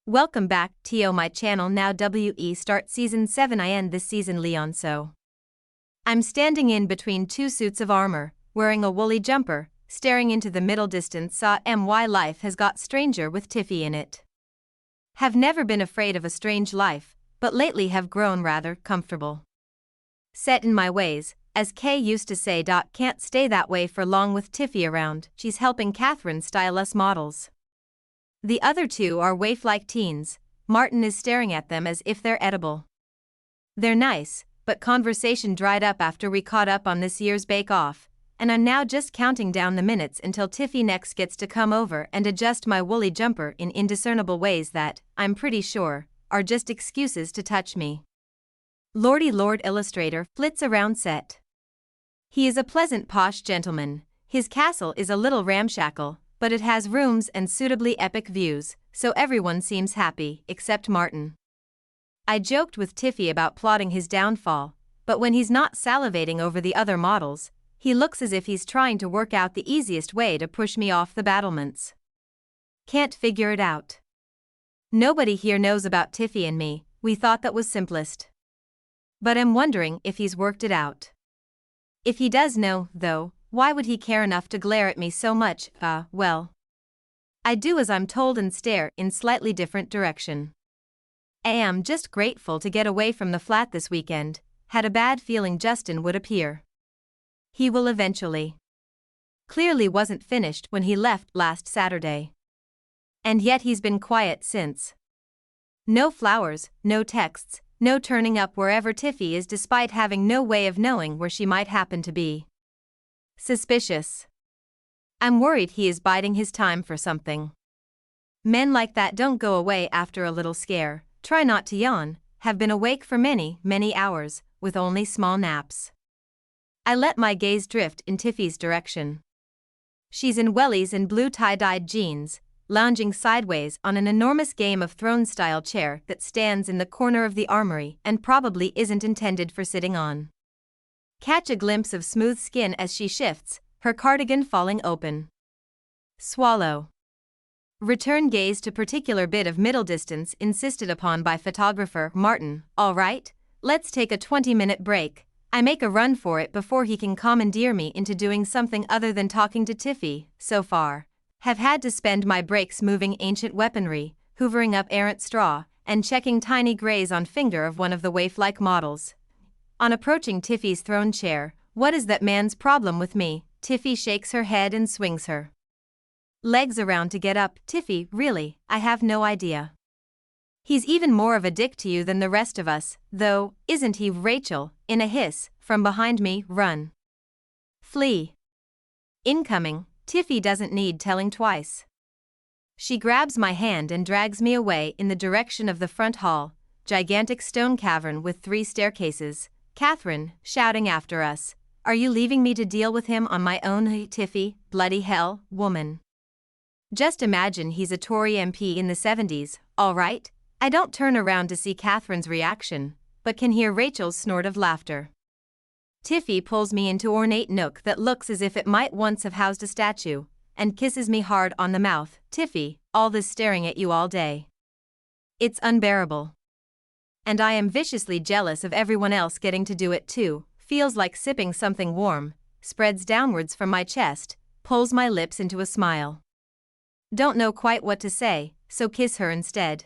Welcome back to my channel now. We start season 7. I end this season Leon so. I'm standing in between two suits of armor, wearing a woolly jumper, staring into the middle distance. My life has got stranger with Tiffy in it. Have never been afraid of a strange life, but lately have grown rather comfortable. Set in my ways, as Kay used to say. Can't stay that way for long with Tiffy around. She's helping Catherine style us models. The other two are waif-like teens. Martin is staring at them as if they're edible. They're nice, but conversation dried up after we caught up on this year's bake-off, and I'm now just counting down the minutes until Tiffy next gets to come over and adjust my woolly jumper in indiscernible ways that, I'm pretty sure, are just excuses to touch me. Lordy Lord Illustrator flits around set. He is a pleasant posh gentleman. His castle is a little ramshackle, but it has rooms and suitably epic views, so everyone seems happy, except Martin. I joked with Tiffy about plotting his downfall, but when he's not salivating over the other models, he looks as if he's trying to work out the easiest way to push me off the battlements. Can't figure it out. Nobody here knows about Tiffy and me. We thought that was simplest. But I'm wondering if he's worked it out. If he does know, though, why would he care enough to glare at me so much? Well. I do as I'm told and stare in slightly different direction. I am just grateful to get away from the flat this weekend. Had a bad feeling Justin would appear. He will eventually. Clearly wasn't finished when he left last Saturday. And yet he's been quiet since. No flowers, no texts, no turning up wherever Tiffy is despite having no way of knowing where she might happen to be. Suspicious. I'm worried he is biding his time for something. Men like that don't go away after a little scare, try not to yawn, have been awake for many, many hours, with only small naps. I let my gaze drift in Tiffy's direction. She's in wellies and blue tie-dyed jeans, lounging sideways on an enormous Game of Thrones-style chair that stands in the corner of the armory and probably isn't intended for sitting on. Catch a glimpse of smooth skin as she shifts, her cardigan falling open. Swallow. Return gaze to particular bit of middle distance insisted upon by photographer Martin. All right, let's take a 20-minute break. I make a run for it before he can commandeer me into doing something other than talking to Tiffy. So far, have had to spend my breaks moving ancient weaponry, hoovering up errant straw, and checking tiny grays on finger of one of the waif-like models. On approaching Tiffy's throne chair, what is that man's problem with me? Tiffy shakes her head and swings her legs around to get up. Tiffy, really, I have no idea. He's even more of a dick to you than the rest of us, though, isn't he? Rachel, in a hiss, from behind me, run. Flee. Incoming. Tiffy doesn't need telling twice. She grabs my hand and drags me away in the direction of the front hall, gigantic stone cavern with 3 staircases. Catherine, shouting after us, "Are you leaving me to deal with him on my own?" Tiffy, bloody hell, woman. Just imagine he's a Tory MP in the 70s, all right? I don't turn around to see Catherine's reaction, but can hear Rachel's snort of laughter. Tiffy pulls me into ornate nook that looks as if it might once have housed a statue, and kisses me hard on the mouth. Tiffy, all this staring at you all day. It's unbearable. And I am viciously jealous of everyone else getting to do it too. Feels like sipping something warm, spreads downwards from my chest, pulls my lips into a smile. Don't know quite what to say, so kiss her instead.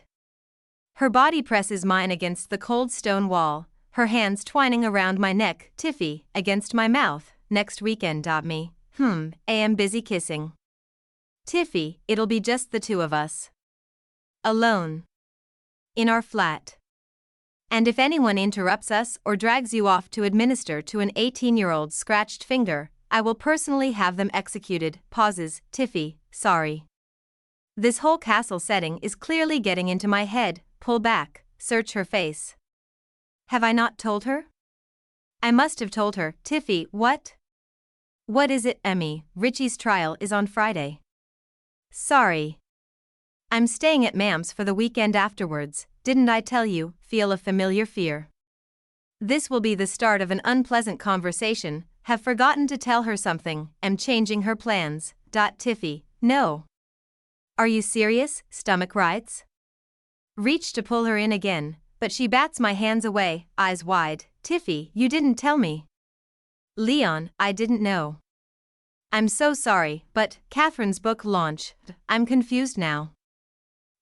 Her body presses mine against the cold stone wall, her hands twining around my neck. Tiffy, against my mouth. Next weekend. Me. I am busy kissing. Tiffy, it'll be just the two of us. Alone. In our flat. And if anyone interrupts us or drags you off to administer to an 18-year-old's scratched finger, I will personally have them executed. Pauses. Tiffy, sorry. This whole castle setting is clearly getting into my head. Pull back, search her face. Have I not told her? I must have told her. Tiffy, what? What is it, Emmy? Richie's trial is on Friday. Sorry. I'm staying at Mam's for the weekend afterwards. Didn't I tell you? Feel a familiar fear. This will be the start of an unpleasant conversation. Have forgotten to tell her something. Am changing her plans. Tiffy, no. Are you serious? Stomach writes. Reach to pull her in again, but she bats my hands away, eyes wide. Tiffy, you didn't tell me. Leon, I didn't know. I'm so sorry, but Catherine's book launched. I'm confused now.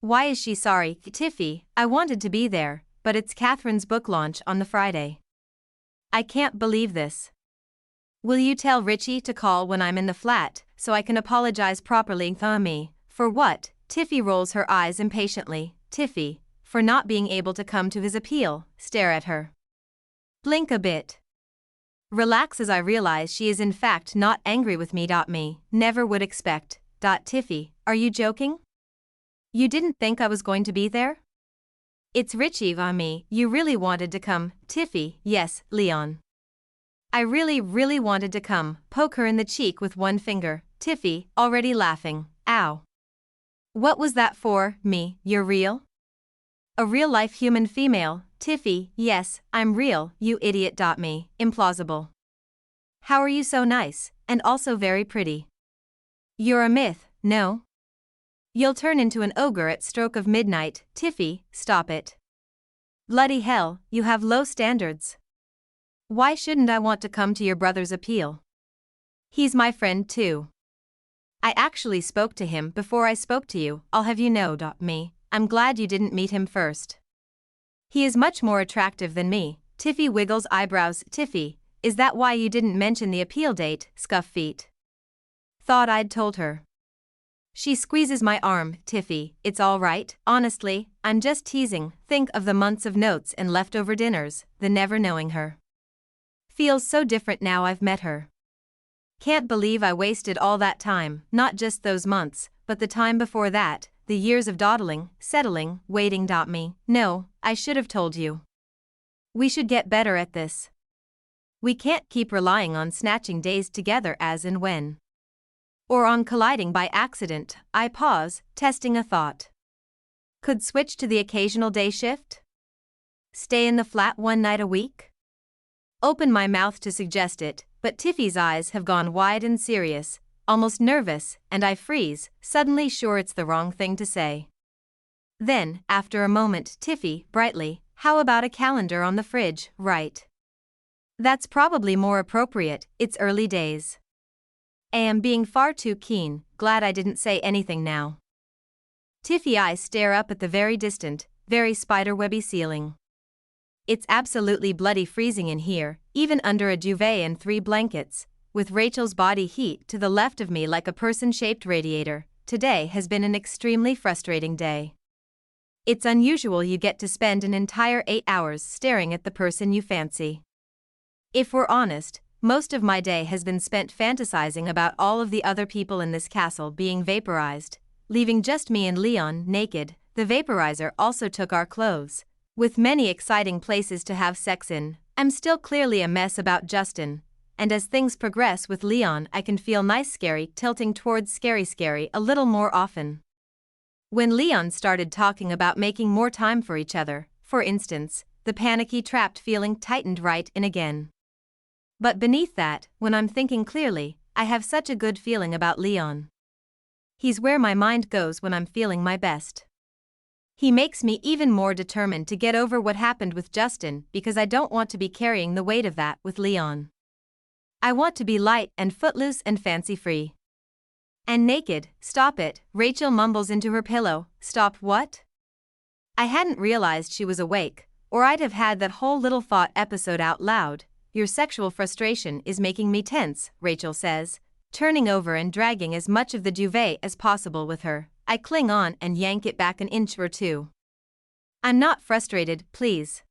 Why is she sorry? Tiffy, I wanted to be there, but it's Catherine's book launch on the Friday. I can't believe this. Will you tell Richie to call when I'm in the flat, so I can apologize properly? Me. For what? Tiffy rolls her eyes impatiently. Tiffy, for not being able to come to his appeal. Stare at her. Blink a bit. Relax as I realize she is in fact not angry with me. Me. Never would expect. Tiffy, are you joking? You didn't think I was going to be there? It's Richie. Me. You really wanted to come. Tiffy, yes, Leon. I really wanted to come. Poke her in the cheek with one finger. Tiffy, already laughing. Ow. What was that for? Me, you're real? A real-life human female. Tiffy, yes, I'm real, you idiot. Me, implausible. How are you so nice, and also very pretty? You're a myth, no? You'll turn into an ogre at stroke of midnight. Tiffy, stop it. Bloody hell, you have low standards. Why shouldn't I want to come to your brother's appeal? He's my friend too. I actually spoke to him before I spoke to you. I'll have you know. Me, I'm glad you didn't meet him first. He is much more attractive than me. Tiffy wiggles eyebrows. Tiffy, is that why you didn't mention the appeal date? Scuff feet. Thought I'd told her. She squeezes my arm. Tiffy, it's all right. Honestly, I'm just teasing. Think of the months of notes and leftover dinners, the never knowing her. Feels so different now I've met her. Can't believe I wasted all that time, not just those months, but the time before that, the years of dawdling, settling, waiting. Me, no, I should have told you. We should get better at this. We can't keep relying on snatching days together as and when. Or on colliding by accident. I pause, testing a thought. Could switch to the occasional day shift? Stay in the flat one night a week? Open my mouth to suggest it, but Tiffy's eyes have gone wide and serious, almost nervous, and I freeze, suddenly sure it's the wrong thing to say. Then, after a moment, Tiffy, brightly, how about a calendar on the fridge, right? That's probably more appropriate, it's early days. I am being far too keen, glad I didn't say anything now. Tiffy eyes stare up at the very distant, very spiderwebby ceiling. It's absolutely bloody freezing in here, even under a duvet and 3 blankets, with Rachel's body heat to the left of me like a person-shaped radiator. Today has been an extremely frustrating day. It's unusual you get to spend an entire 8 hours staring at the person you fancy. If we're honest, most of my day has been spent fantasizing about all of the other people in this castle being vaporized, leaving just me and Leon naked. The vaporizer also took our clothes. With many exciting places to have sex in, I'm still clearly a mess about Justin, and as things progress with Leon I can feel nice scary tilting towards scary a little more often. When Leon started talking about making more time for each other, for instance, the panicky trapped feeling tightened right in again. But beneath that, when I'm thinking clearly, I have such a good feeling about Leon. He's where my mind goes when I'm feeling my best. He makes me even more determined to get over what happened with Justin because I don't want to be carrying the weight of that with Leon. I want to be light and footloose and fancy-free. And naked. Stop it, Rachel mumbles into her pillow. Stop what? I hadn't realized she was awake, or I'd have had that whole little thought episode out loud. Your sexual frustration is making me tense, Rachel says, turning over and dragging as much of the duvet as possible with her. I cling on and yank it back an inch or two. I'm not frustrated, please.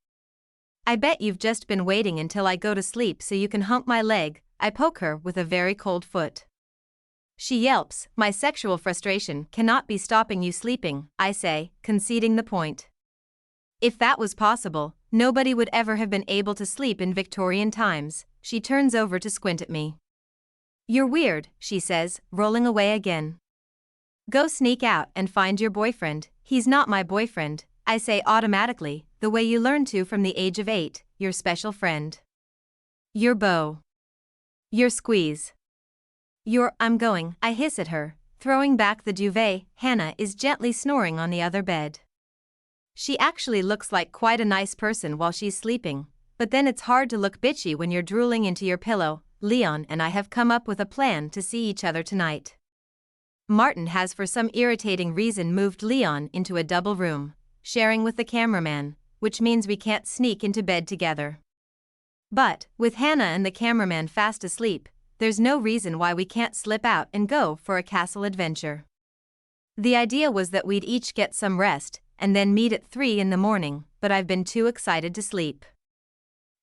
I bet you've just been waiting until I go to sleep so you can hump my leg. I poke her with a very cold foot. She yelps. My sexual frustration cannot be stopping you sleeping, I say, conceding the point. If that was possible, nobody would ever have been able to sleep in Victorian times. She turns over to squint at me. You're weird, she says, rolling away again. Go sneak out and find your boyfriend. He's not my boyfriend, I say automatically, the way you learn to from the age of 8, your special friend. Your beau. Your squeeze. I'm going, I hiss at her, throwing back the duvet. Hannah is gently snoring on the other bed. She actually looks like quite a nice person while she's sleeping, but then it's hard to look bitchy when you're drooling into your pillow. Leon and I have come up with a plan to see each other tonight. Martin has for some irritating reason moved Leon into a double room, sharing with the cameraman, which means we can't sneak into bed together. But, with Hannah and the cameraman fast asleep, there's no reason why we can't slip out and go for a castle adventure. The idea was that we'd each get some rest, and then meet at 3 in the morning, but I've been too excited to sleep.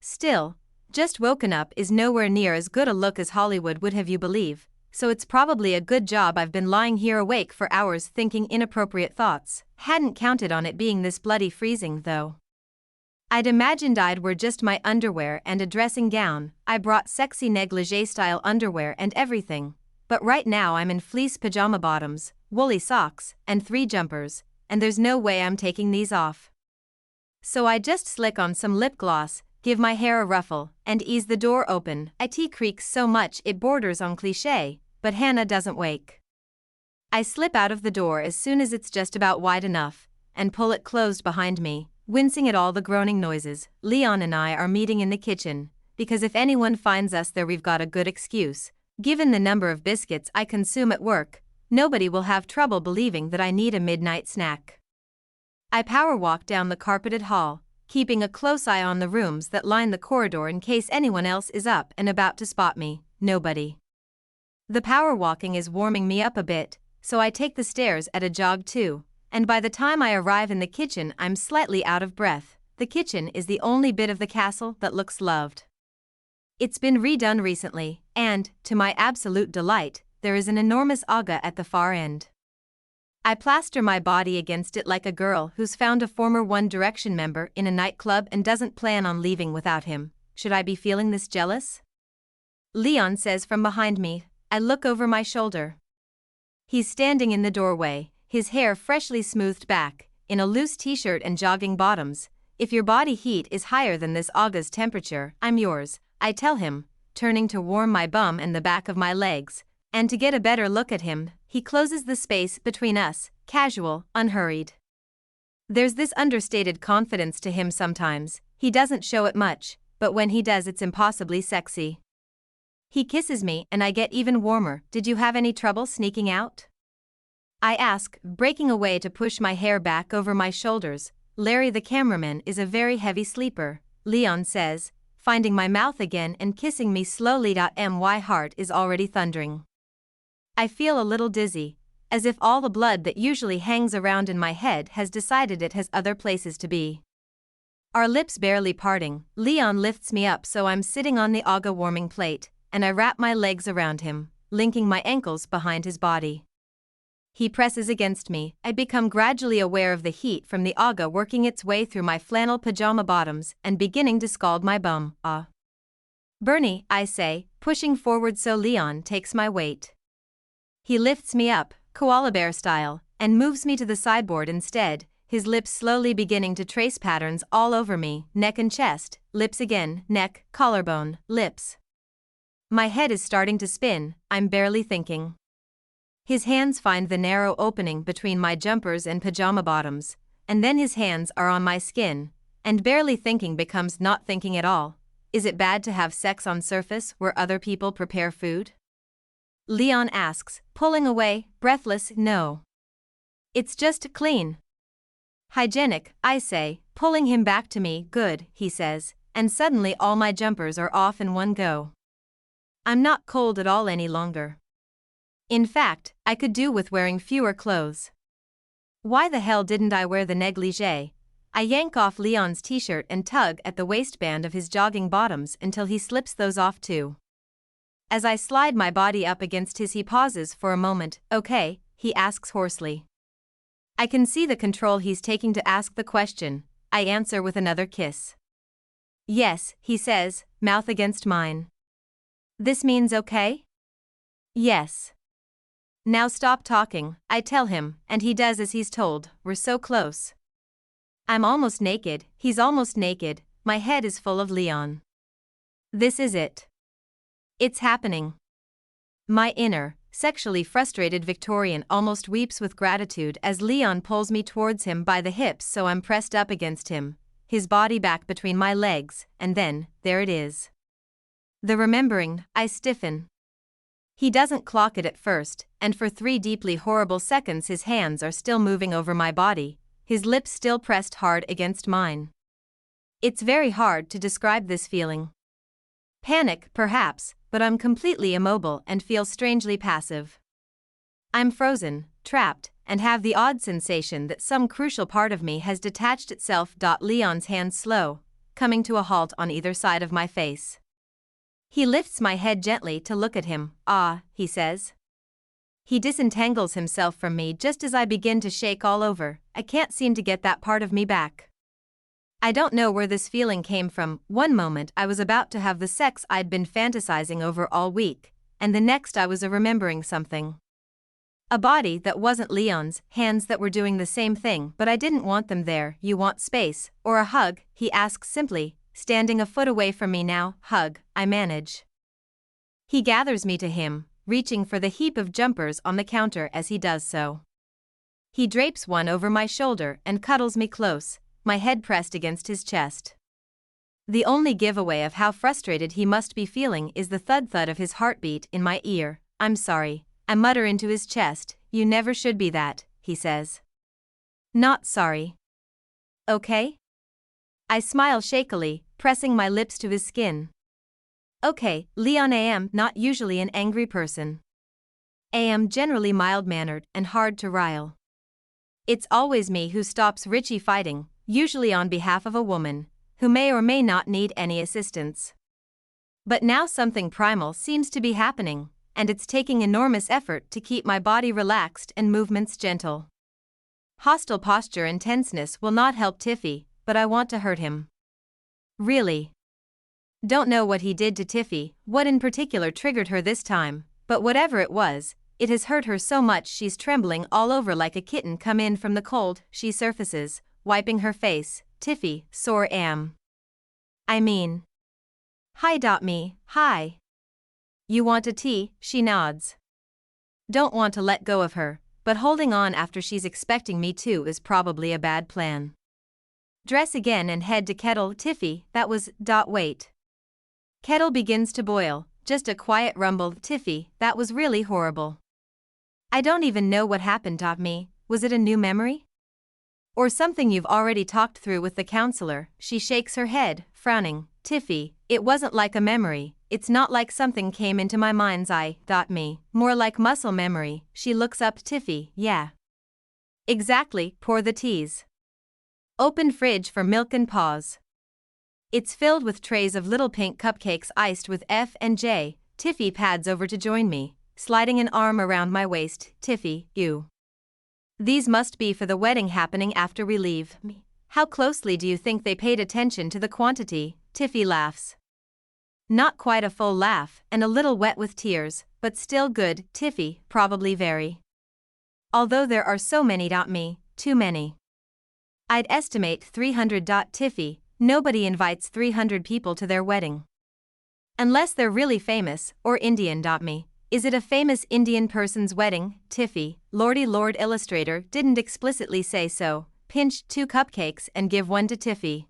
Still, just woken up is nowhere near as good a look as Hollywood would have you believe, so it's probably a good job I've been lying here awake for hours thinking inappropriate thoughts. Hadn't counted on it being this bloody freezing though. I'd imagined I'd wear just my underwear and a dressing gown. I brought sexy negligee-style underwear and everything, but right now I'm in fleece pajama bottoms, woolly socks, and 3 jumpers, and there's no way I'm taking these off. So I just slick on some lip gloss, give my hair a ruffle, and ease the door open. It creaks so much it borders on cliché, but Hannah doesn't wake. I slip out of the door as soon as it's just about wide enough, and pull it closed behind me, wincing at all the groaning noises. Leon and I are meeting in the kitchen, because if anyone finds us there we've got a good excuse. Given the number of biscuits I consume at work, nobody will have trouble believing that I need a midnight snack. I power walk down the carpeted hall, keeping a close eye on the rooms that line the corridor in case anyone else is up and about to spot me. Nobody. The power walking is warming me up a bit, so I take the stairs at a jog too, and by the time I arrive in the kitchen I'm slightly out of breath. The kitchen is the only bit of the castle that looks loved. It's been redone recently, and, to my absolute delight, there is an enormous aga at the far end. I plaster my body against it like a girl who's found a former One Direction member in a nightclub and doesn't plan on leaving without him. Should I be feeling this jealous? Leon says from behind me. I look over my shoulder. He's standing in the doorway, his hair freshly smoothed back, in a loose t-shirt and jogging bottoms. If your body heat is higher than this aga's temperature, I'm yours, I tell him, turning to warm my bum and the back of my legs. And to get a better look at him, he closes the space between us, casual, unhurried. There's this understated confidence to him sometimes. He doesn't show it much, but when he does it's impossibly sexy. He kisses me and I get even warmer. Did you have any trouble sneaking out? I ask, breaking away to push my hair back over my shoulders. Larry the cameraman is a very heavy sleeper, Leon says, finding my mouth again and kissing me slowly. My heart is already thundering. I feel a little dizzy, as if all the blood that usually hangs around in my head has decided it has other places to be. Our lips barely parting, Leon lifts me up so I'm sitting on the aga warming plate, and I wrap my legs around him, linking my ankles behind his body. He presses against me. I become gradually aware of the heat from the aga working its way through my flannel pajama bottoms and beginning to scald my bum. Bernie, I say, pushing forward so Leon takes my weight. He lifts me up, koala bear style, and moves me to the sideboard instead, his lips slowly beginning to trace patterns all over me, neck and chest, lips again, neck, collarbone, lips. My head is starting to spin, I'm barely thinking. His hands find the narrow opening between my jumpers and pajama bottoms, and then his hands are on my skin, and barely thinking becomes not thinking at all. Is it bad to have sex on surface where other people prepare food? Leon asks, pulling away, breathless. No. It's just clean. Hygienic, I say, pulling him back to me. Good, he says, and suddenly all my jumpers are off in one go. I'm not cold at all any longer. In fact, I could do with wearing fewer clothes. Why the hell didn't I wear the negligee? I yank off Leon's t-shirt and tug at the waistband of his jogging bottoms until he slips those off too. As I slide my body up against his, he pauses for a moment. Okay, he asks hoarsely. I can see the control he's taking to ask the question. I answer with another kiss. Yes, he says, mouth against mine. This means okay? Yes. Now stop talking, I tell him, and he does as he's told. We're so close. I'm almost naked, he's almost naked, my head is full of Leon. This is it. It's happening. My inner, sexually frustrated Victorian almost weeps with gratitude as Leon pulls me towards him by the hips so I'm pressed up against him, his body back between my legs, and then, there it is. The remembering, I stiffen. He doesn't clock it at first, and for 3 deeply horrible seconds his hands are still moving over my body, his lips still pressed hard against mine. It's very hard to describe this feeling. Panic, perhaps, but I'm completely immobile and feel strangely passive. I'm frozen, trapped, and have the odd sensation that some crucial part of me has detached itself. Leon's hands slow, coming to a halt on either side of my face. He lifts my head gently to look at him. Ah, he says. He disentangles himself from me just as I begin to shake all over. I can't seem to get that part of me back. I don't know where this feeling came from. One moment I was about to have the sex I'd been fantasizing over all week, and the next I was remembering something. A body that wasn't Leon's, hands that were doing the same thing, but I didn't want them there. You want space, or a hug? He asks simply, standing a foot away from me now. Hug, I manage. He gathers me to him, reaching for the heap of jumpers on the counter as he does so. He drapes one over my shoulder and cuddles me close, my head pressed against his chest. The only giveaway of how frustrated he must be feeling is the thud-thud of his heartbeat in my ear. I'm sorry, I mutter into his chest. You never should be that, he says. Not sorry. Okay? I smile shakily, pressing my lips to his skin. Okay, Leon. I am not usually an angry person. I am generally mild-mannered and hard to rile. It's always me who stops Richie fighting, usually on behalf of a woman, who may or may not need any assistance. But now something primal seems to be happening, and it's taking enormous effort to keep my body relaxed and movements gentle. Hostile posture and tenseness will not help Tiffy, but I want to hurt him. Really. Don't know what he did to Tiffy, what in particular triggered her this time, but whatever it was, it has hurt her so much she's trembling all over like a kitten come in from the cold. She surfaces, wiping her face. Tiffy, sore am. I mean. Hi. Me, hi. You want a tea? She nods. Don't want to let go of her, but holding on after she's expecting me to is probably a bad plan. Dress again and head to kettle. Tiffy, that was. Wait. Kettle begins to boil, just a quiet rumble. Tiffy, that was really horrible. I don't even know what happened. Me, was it a new memory? Or something you've already talked through with the counselor? She shakes her head, frowning. Tiffy, it wasn't like a memory, it's not like something came into my mind's eye. Me, more like muscle memory. She looks up. Tiffy, yeah. Exactly, pour the teas. Open fridge for milk and pause. It's filled with trays of little pink cupcakes iced with F and J. Tiffy pads over to join me, sliding an arm around my waist. Tiffy, you. These must be for the wedding happening after we leave. Me. How closely do you think they paid attention to the quantity? Tiffy laughs. Not quite a full laugh, and a little wet with tears, but still good. Tiffy, probably very. Although there are so many. Me, too many. I'd estimate 300. Tiffy, nobody invites 300 people to their wedding. Unless they're really famous, or Indian. Me. Is it a famous Indian person's wedding? Tiffy, Lordy Lord illustrator didn't explicitly say so. Pinch 2 cupcakes and give one to Tiffy.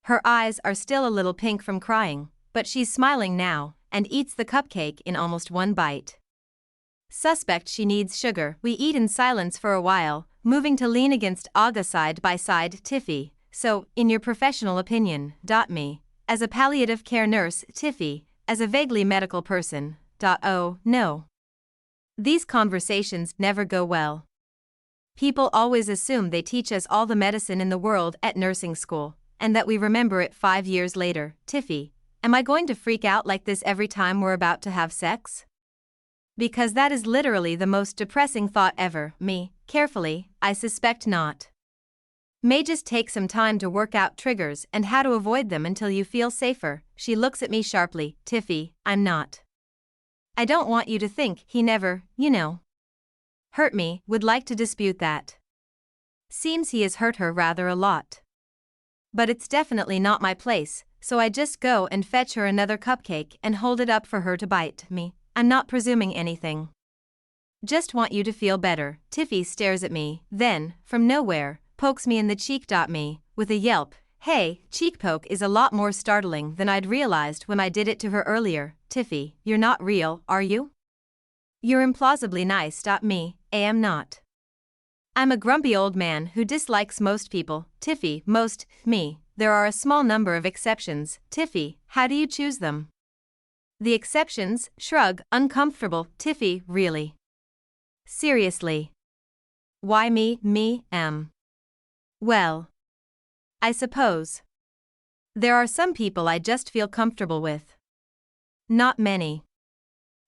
Her eyes are still a little pink from crying, but she's smiling now, and eats the cupcake in almost one bite. Suspect she needs sugar. We eat in silence for a while, moving to lean against Aga side by side. Tiffy, so, in your professional opinion. Me, as a palliative care nurse. Tiffy, as a vaguely medical person. Oh, no. These conversations never go well. People always assume they teach us all the medicine in the world at nursing school, and that we remember it 5 years later. Tiffy, am I going to freak out like this every time we're about to have sex? Because that is literally the most depressing thought ever. Me, carefully, I suspect not. May just take some time to work out triggers and how to avoid them until you feel safer. She looks at me sharply. Tiffy, I'm not. I don't want you to think he never, hurt me. Would like to dispute that. Seems he has hurt her rather a lot. But it's definitely not my place, so I just go and fetch her another cupcake and hold it up for her to bite. Me, I'm not presuming anything. Just want you to feel better. Tiffy stares at me, then, from nowhere, pokes me in the cheek. Me, with a yelp. Hey, cheek poke is a lot more startling than I'd realized when I did it to her earlier. Tiffy, you're not real, are you? You're implausibly nice. Me, I am not. I'm a grumpy old man who dislikes most people. Tiffy, most, me. There are a small number of exceptions. Tiffy, how do you choose them? The exceptions, shrug, uncomfortable. Tiffy, really? Seriously? Why me, am? Well, I suppose. There are some people I just feel comfortable with. Not many.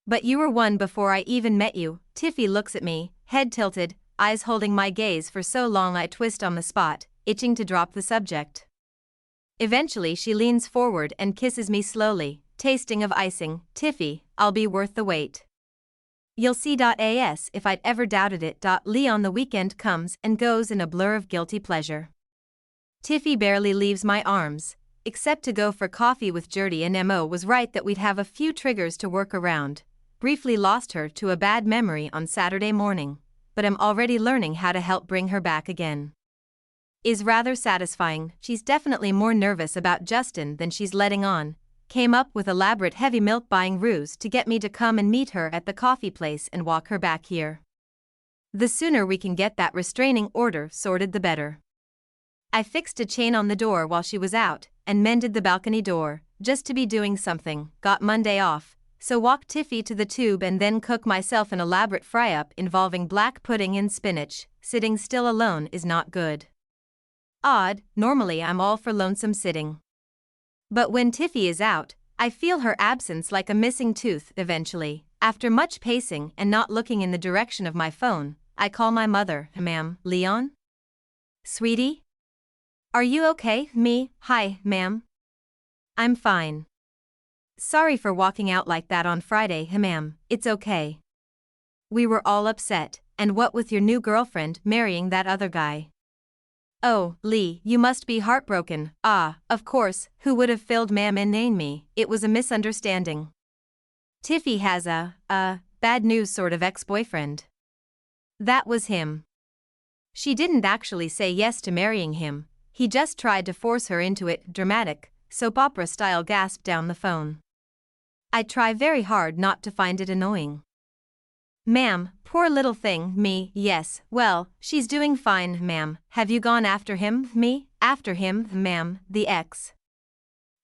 But you were one before I even met you. Tiffy looks at me, head tilted, eyes holding my gaze for so long I twist on the spot, itching to drop the subject. Eventually she leans forward and kisses me slowly, tasting of icing. Tiffy, I'll be worth the wait. You'll see. As if I'd ever doubted it. Leon. The weekend comes and goes in a blur of guilty pleasure. Tiffy barely leaves my arms, except to go for coffee with Gertie, and Mo was right that we'd have a few triggers to work around. Briefly lost her to a bad memory on Saturday morning, but I'm already learning how to help bring her back again. Is rather satisfying. She's definitely more nervous about Justin than she's letting on. Came up with elaborate heavy milk buying ruse to get me to come and meet her at the coffee place and walk her back here. The sooner we can get that restraining order sorted, the better. I fixed a chain on the door while she was out and mended the balcony door, just to be doing something. Got Monday off, so walked Tiffy to the tube and then cook myself an elaborate fry-up involving black pudding and spinach. Sitting still alone is not good. Odd, normally I'm all for lonesome sitting. But when Tiffy is out, I feel her absence like a missing tooth. Eventually, after much pacing and not looking in the direction of my phone, I call my mother. Ma'am, Leon? Sweetie? Are you okay? Me, hi, ma'am. I'm fine. Sorry for walking out like that on Friday, ma'am, it's okay. We were all upset, and what with your new girlfriend marrying that other guy. Oh, Lee, you must be heartbroken. Ah, of course, who would have filled ma'am and named me? It was a misunderstanding. Tiffy has a bad news sort of ex-boyfriend. That was him. She didn't actually say yes to marrying him, he just tried to force her into it. Dramatic, soap opera style. Gasped down the phone. I try very hard not to find it annoying. Ma'am, poor little thing. Me, yes, well, she's doing fine, ma'am. Have you gone after him? Me, after him, ma'am, the ex.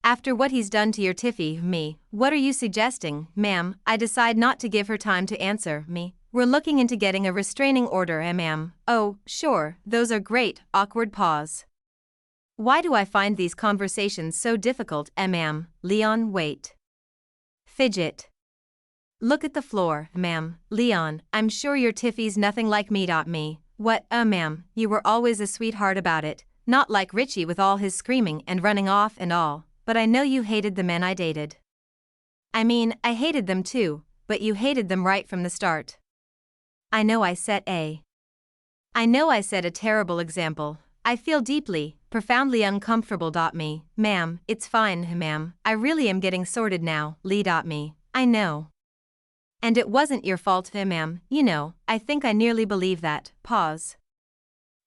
After what he's done to your Tiffy. Me, what are you suggesting, ma'am? I decide not to give her time to answer. Me, we're looking into getting a restraining order, ma'am. Oh, sure, those are great. Awkward pause. Why do I find these conversations so difficult, ma'am? Leon, wait. Fidget. Look at the floor, ma'am. Leon, I'm sure your Tiffy's nothing like me. Me, what, ma'am, you were always a sweetheart about it, not like Richie with all his screaming and running off and all, but I know you hated the men I dated. I mean, I hated them too, but you hated them right from the start. I know I set a terrible example. I feel deeply, profoundly uncomfortable. Me, ma'am, it's fine, ma'am, I really am getting sorted now. Lee. Me, I know. And it wasn't your fault, ma'am, you know, I think I nearly believe that. Pause.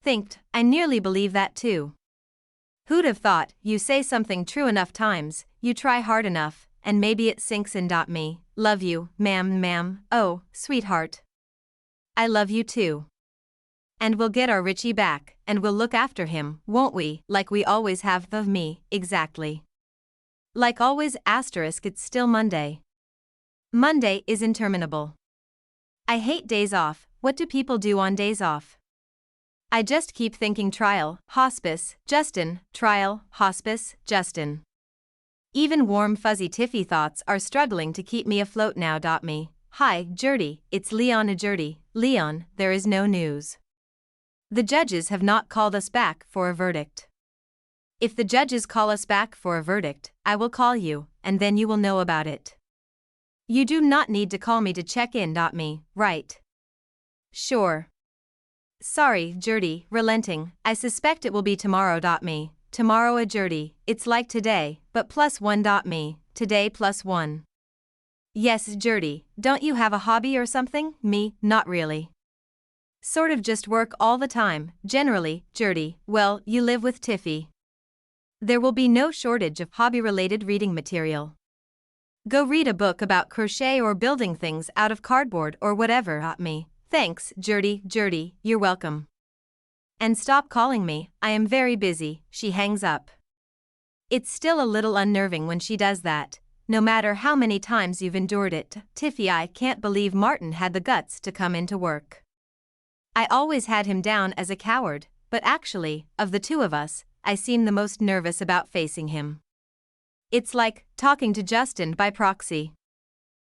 Thinked, I nearly believe that too. Who'd have thought? You say something true enough times, you try hard enough, and maybe it sinks in. Me, love you, ma'am, oh, sweetheart. I love you too. And we'll get our Richie back, and we'll look after him, won't we? Like we always have. Me, exactly. Like always. It's still Monday. Monday is interminable. I hate days off. What do people do on days off? I just keep thinking trial, hospice, Justin, trial, hospice, Justin. Even warm fuzzy Tiffy thoughts are struggling to keep me afloat now. Me, hi, Gertie, it's Leon. Gertie, Leon, there is no news. The judges have not called us back for a verdict. If the judges call us back for a verdict, I will call you, and then you will know about it. You do not need to call me to check in. Me, right? Sure. Sorry, Gertie, relenting, I suspect it will be tomorrow. Me, tomorrow. Gertie, it's like today, but +1. Me, today +1. Yes, Gertie, don't you have a hobby or something? Me, not really. Sort of just work all the time, generally, Gertie. Well, you live with Tiffy. There will be no shortage of hobby-related reading material. Go read a book about crochet or building things out of cardboard or whatever at me. Thanks, Gertie, you're welcome. And stop calling me, I am very busy. She hangs up. It's still a little unnerving when she does that. No matter how many times you've endured it, Tiffy, I can't believe Martin had the guts to come into work. I always had him down as a coward, but actually, of the two of us, I seem the most nervous about facing him. It's like talking to Justin by proxy.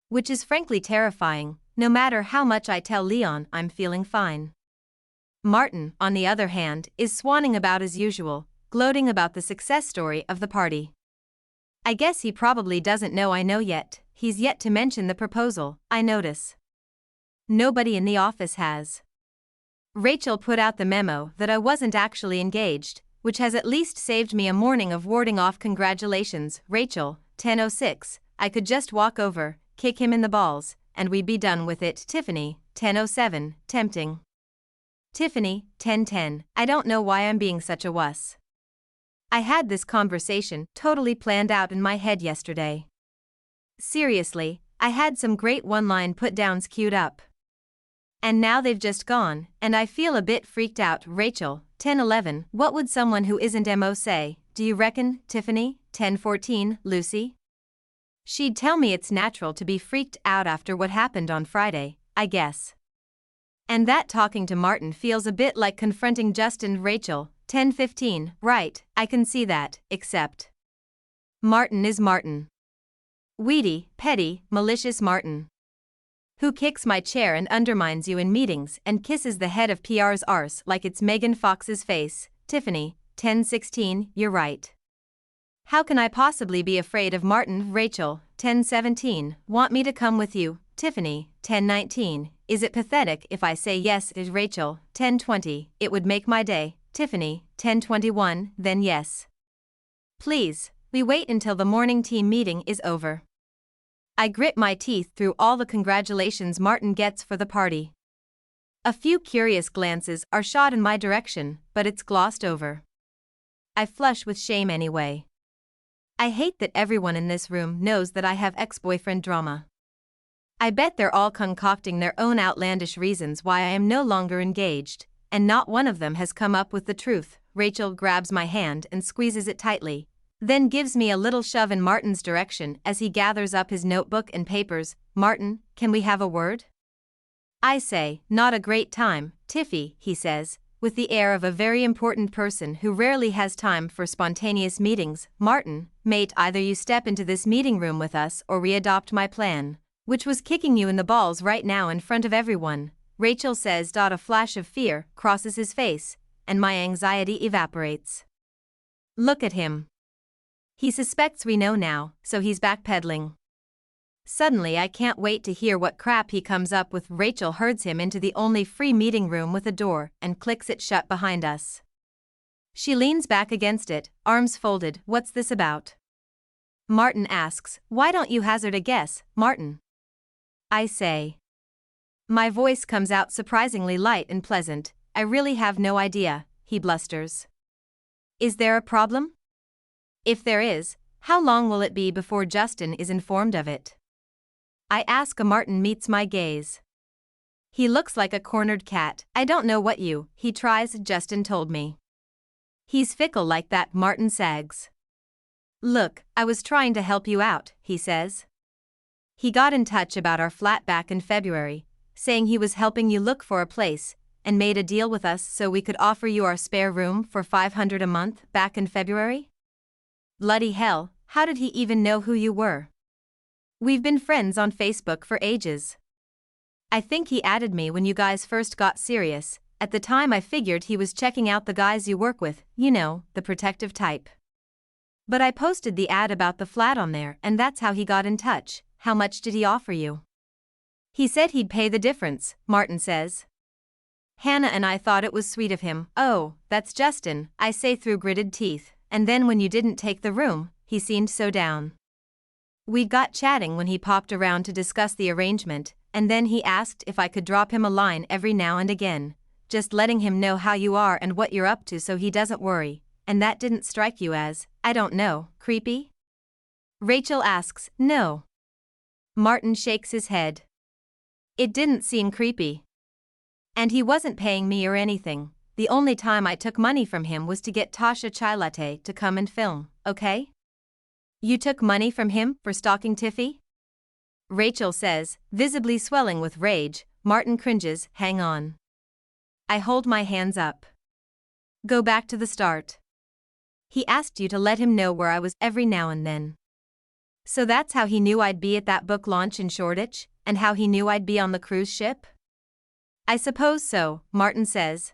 Which is frankly terrifying, no matter how much I tell Leon I'm feeling fine. Martin, on the other hand, is swanning about as usual, gloating about the success story of the party. I guess he probably doesn't know I know yet. He's yet to mention the proposal, I notice. Nobody in the office has. Rachel put out the memo that I wasn't actually engaged, which has at least saved me a morning of warding off congratulations. Rachel, 10:06, I could just walk over, kick him in the balls, and we'd be done with it. Tiffany, 10:07, tempting. Tiffany, 10:10, I don't know why I'm being such a wuss. I had this conversation totally planned out in my head yesterday. Seriously, I had some great one-line put-downs queued up. And now they've just gone, and I feel a bit freaked out. Rachel, 10:11, what would someone who isn't MO say, do you reckon? Tiffany, 10:14, Lucy? She'd tell me it's natural to be freaked out after what happened on Friday, I guess. And that talking to Martin feels a bit like confronting Justin. Rachel, 10:15, right, I can see that, except Martin is Martin. Weedy, petty, malicious Martin. Who kicks my chair and undermines you in meetings and kisses the head of PR's arse like it's Megan Fox's face. Tiffany, 10:16, you're right. How can I possibly be afraid of Martin? Rachel, 10:17, want me to come with you? Tiffany, 10:19, is it pathetic if I say yes? Is Rachel, 10:20, it would make my day. Tiffany, 10:21, then yes. Please, we wait until the morning team meeting is over. I grit my teeth through all the congratulations Martin gets for the party. A few curious glances are shot in my direction, but it's glossed over. I flush with shame anyway. I hate that everyone in this room knows that I have ex-boyfriend drama. I bet they're all concocting their own outlandish reasons why I am no longer engaged, and not one of them has come up with the truth. Rachel grabs my hand and squeezes it tightly, then gives me a little shove in Martin's direction as he gathers up his notebook and papers. Martin, can we have a word? I say, not a great time, Tiffy, he says, with the air of a very important person who rarely has time for spontaneous meetings. Martin, mate, either you step into this meeting room with us or we adopt my plan, which was kicking you in the balls right now in front of everyone, Rachel says. A flash of fear crosses his face, and my anxiety evaporates. Look at him. He suspects we know now, so he's backpedaling. Suddenly I can't wait to hear what crap he comes up with. Rachel herds him into the only free meeting room with a door and clicks it shut behind us. She leans back against it, arms folded. What's this about? Martin asks. Why don't you hazard a guess, Martin? I say. My voice comes out surprisingly light and pleasant. I really have no idea, he blusters. Is there a problem? If there is, how long will it be before Justin is informed of it? I ask. Martin meets my gaze. He looks like a cornered cat. I don't know what he tries, Justin told me. He's fickle like that. Martin sags. Look, I was trying to help you out, he says. He got in touch about our flat back in February, saying he was helping you look for a place, and made a deal with us so we could offer you our spare room for $500 a month back in February? Bloody hell, how did he even know who you were? We've been friends on Facebook for ages. I think he added me when you guys first got serious. At the time I figured he was checking out the guys you work with, you know, the protective type. But I posted the ad about the flat on there and that's how he got in touch. How much did he offer you? He said he'd pay the difference, Martin says. Hannah and I thought it was sweet of him. Oh, that's Justin, I say through gritted teeth, and then when you didn't take the room, he seemed so down. We got chatting when he popped around to discuss the arrangement, and then he asked if I could drop him a line every now and again, just letting him know how you are and what you're up to so he doesn't worry, and that didn't strike you as, I don't know, creepy? Rachel asks, no. Martin shakes his head. It didn't seem creepy. And he wasn't paying me or anything. The only time I took money from him was to get Tasha Chai Latte to come and film, okay? You took money from him for stalking Tiffy? Rachel says, visibly swelling with rage. Martin cringes, hang on. I hold my hands up. Go back to the start. He asked you to let him know where I was every now and then. So that's how he knew I'd be at that book launch in Shoreditch, and how he knew I'd be on the cruise ship? I suppose so, Martin says.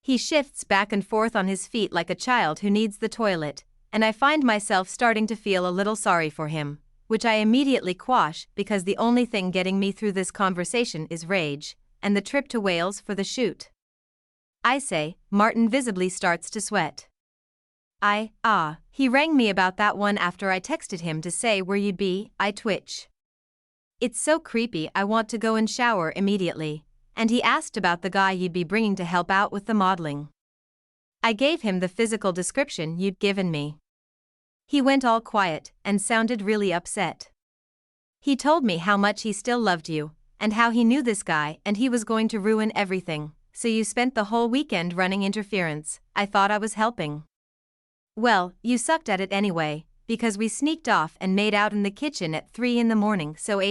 He shifts back and forth on his feet like a child who needs the toilet, and I find myself starting to feel a little sorry for him, which I immediately quash because the only thing getting me through this conversation is rage, and the trip to Wales for the shoot. I say. Martin visibly starts to sweat. He rang me about that one after I texted him to say where you'd be. I twitch. It's so creepy I want to go and shower immediately. And he asked about the guy you'd be bringing to help out with the modeling. I gave him the physical description you'd given me. He went all quiet and sounded really upset. He told me how much he still loved you, and how he knew this guy and he was going to ruin everything, so you spent the whole weekend running interference. I thought I was helping. Well, you sucked at it anyway, because we sneaked off and made out in the kitchen at 3 a.m, so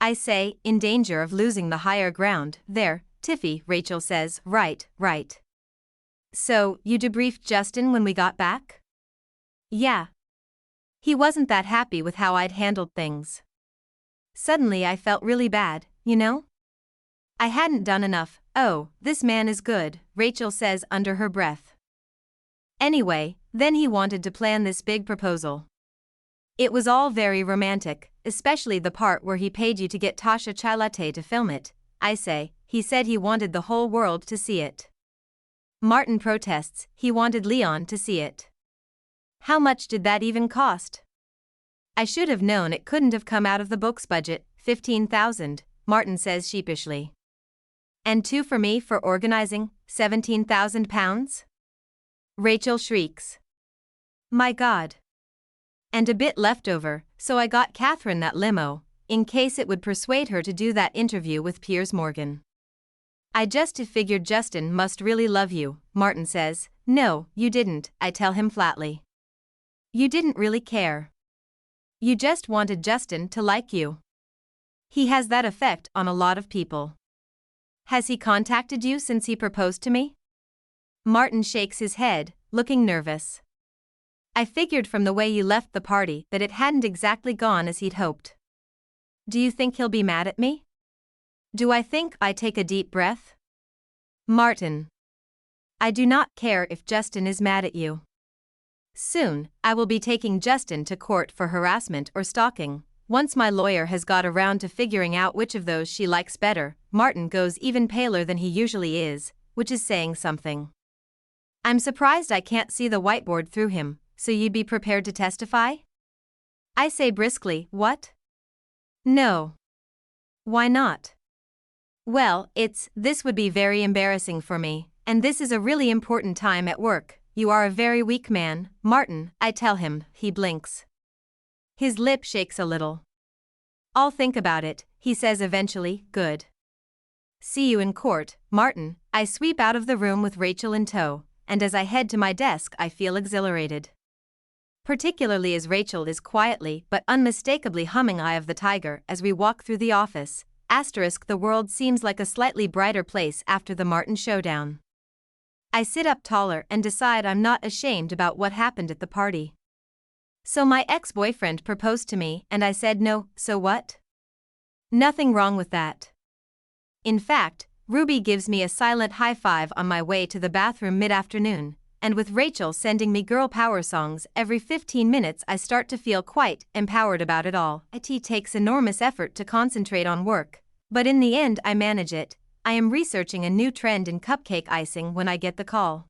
I say, in danger of losing the higher ground. There, Tiffy, Rachel says, right. So, you debriefed Justin when we got back? Yeah. He wasn't that happy with how I'd handled things. Suddenly I felt really bad, you know? I hadn't done enough. Oh, this man is good, Rachel says under her breath. Anyway, then he wanted to plan this big proposal. It was all very romantic, especially the part where he paid you to get Tasha Chai Latte to film it. I say, he said he wanted the whole world to see it. Martin protests, he wanted Leon to see it. How much did that even cost? I should have known it couldn't have come out of the book's budget, 15,000, Martin says sheepishly. And 2 for me for organizing, 17,000 pounds? Rachel shrieks. My God. And a bit left over, so I got Catherine that limo, in case it would persuade her to do that interview with Piers Morgan. I just figured Justin must really love you, Martin says. No, you didn't, I tell him flatly. You didn't really care. You just wanted Justin to like you. He has that effect on a lot of people. Has he contacted you since he proposed to me? Martin shakes his head, looking nervous. I figured from the way you left the party that it hadn't exactly gone as he'd hoped. Do you think he'll be mad at me? Do I think I take a deep breath? Martin. I do not care if Justin is mad at you. Soon, I will be taking Justin to court for harassment or stalking. Once my lawyer has got around to figuring out which of those she likes better. Martin goes even paler than he usually is, which is saying something. I'm surprised I can't see the whiteboard through him. So you'd be prepared to testify? I say briskly, what? No. Why not? Well, this would be very embarrassing for me, and this is a really important time at work. You are a very weak man, Martin, I tell him. He blinks. His lip shakes a little. I'll think about it, he says eventually. Good. See you in court, Martin. I sweep out of the room with Rachel in tow, and as I head to my desk I feel exhilarated. Particularly as Rachel is quietly but unmistakably humming Eye of the Tiger as we walk through the office. The world seems like a slightly brighter place after the Martin showdown. I sit up taller and decide I'm not ashamed about what happened at the party. So my ex-boyfriend proposed to me and I said no, so what? Nothing wrong with that. In fact, Ruby gives me a silent high five on my way to the bathroom mid-afternoon. And with Rachel sending me girl power songs every 15 minutes I start to feel quite empowered about it all. It takes enormous effort to concentrate on work, but in the end I manage it. I am researching a new trend in cupcake icing when I get the call.